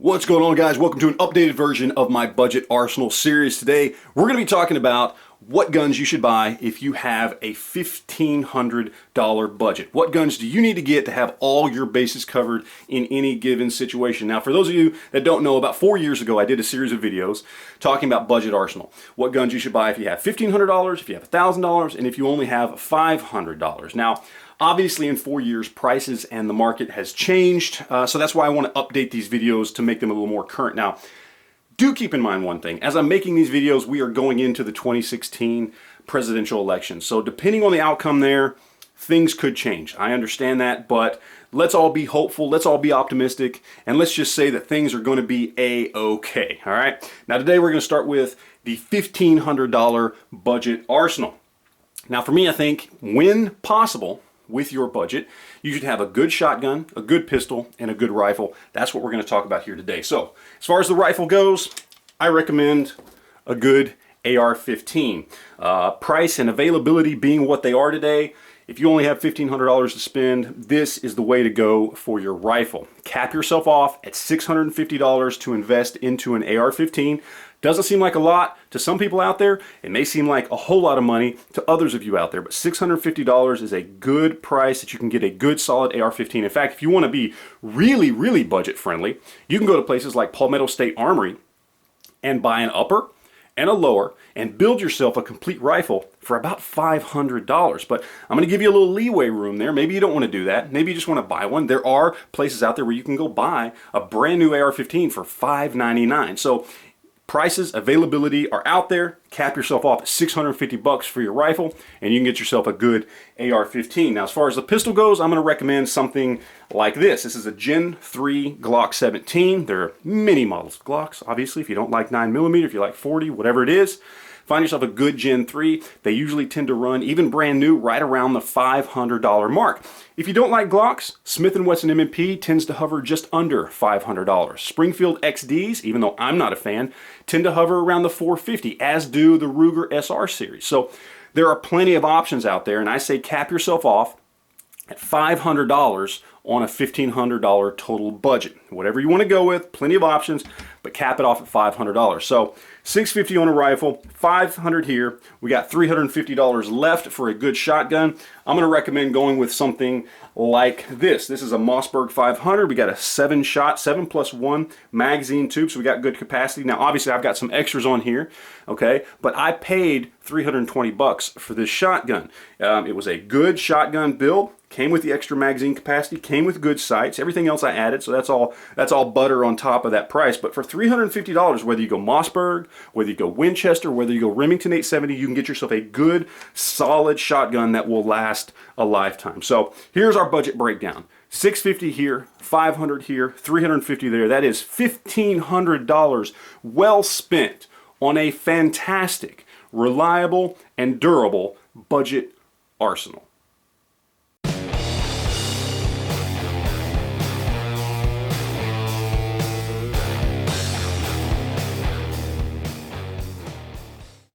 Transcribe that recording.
What's going on, guys? Welcome to an updated version of my budget arsenal series. Today we're going to be talking about what guns you should buy if you have a $1,500 budget. What guns do you need to get to have all your bases covered in any given situation? Now, for those of you that don't know, about 4 years ago I did a series of videos talking about budget arsenal. What guns you should buy if you have $1,500, if you have $1,000, and if you only have $500. Now, obviously, in 4 years, prices and the market has changed, so that's why I want to update these videos to make them a little more current. Now, do keep in mind one thing. As I'm making these videos, we are going into the 2016 presidential election. So depending on the outcome there, things could change. I understand that, but let's all be hopeful, let's all be optimistic, and let's just say that things are going to be A-okay, all right? Now, today we're going to start with the $1,500 budget arsenal. Now, for me, I think when possible, with your budget, you should have a good shotgun, a good pistol, and a good rifle. That's what we're going to talk about here today. So, as far as the rifle goes, I recommend a good AR-15. Price and availability being what they are today, if you only have $1,500 to spend, this is the way to go for your rifle. Cap yourself off at $650 to invest into an AR-15. Doesn't seem like a lot to some people out there. It may seem like a whole lot of money to others of you out there, but $650 is a good price that you can get a good solid AR-15. In fact, if you want to be really, really budget friendly, you can go to places like Palmetto State Armory and buy an upper and a lower and build yourself a complete rifle for about $500. But I'm going to give you a little leeway room there. Maybe you don't want to do that. Maybe you just want to buy one. There are places out there where you can go buy a brand new AR-15 for $599. So prices, availability are out there. Cap yourself off at $650 for your rifle, and you can get yourself a good AR-15. Now, as far as the pistol goes, I'm going to recommend something like this. This is a Gen 3 Glock 17. There are many models of Glocks, obviously. If you don't like 9mm, if you like 40, whatever it is, find yourself a good Gen 3. They usually tend to run, even brand new, right around the $500 mark. If you don't like Glocks, Smith & Wesson M&P tends to hover just under $500. Springfield XDs, even though I'm not a fan, tend to hover around the $450, as do the Ruger SR series. So there are plenty of options out there, and I say cap yourself off at $500 on a $1,500 total budget. Whatever you want to go with, plenty of options, but cap it off at $500. So $650 on a rifle, $500 here. We got $350 left for a good shotgun. I'm going to recommend going with something like this. This is a Mossberg 500. We got a 7-shot, 7+1 magazine tube, so we got good capacity. Now, obviously, I've got some extras on here, okay, but I paid $320 for this shotgun. It was a good shotgun build. Came with the extra magazine capacity, came with good sights, everything else I added, so that's all butter on top of that price. But for $350, whether you go Mossberg, whether you go Winchester, whether you go Remington 870, you can get yourself a good, solid shotgun that will last a lifetime. So here's our budget breakdown. $650 here, $500 here, $350 there. That is $1,500 well spent on a fantastic, reliable, and durable budget arsenal.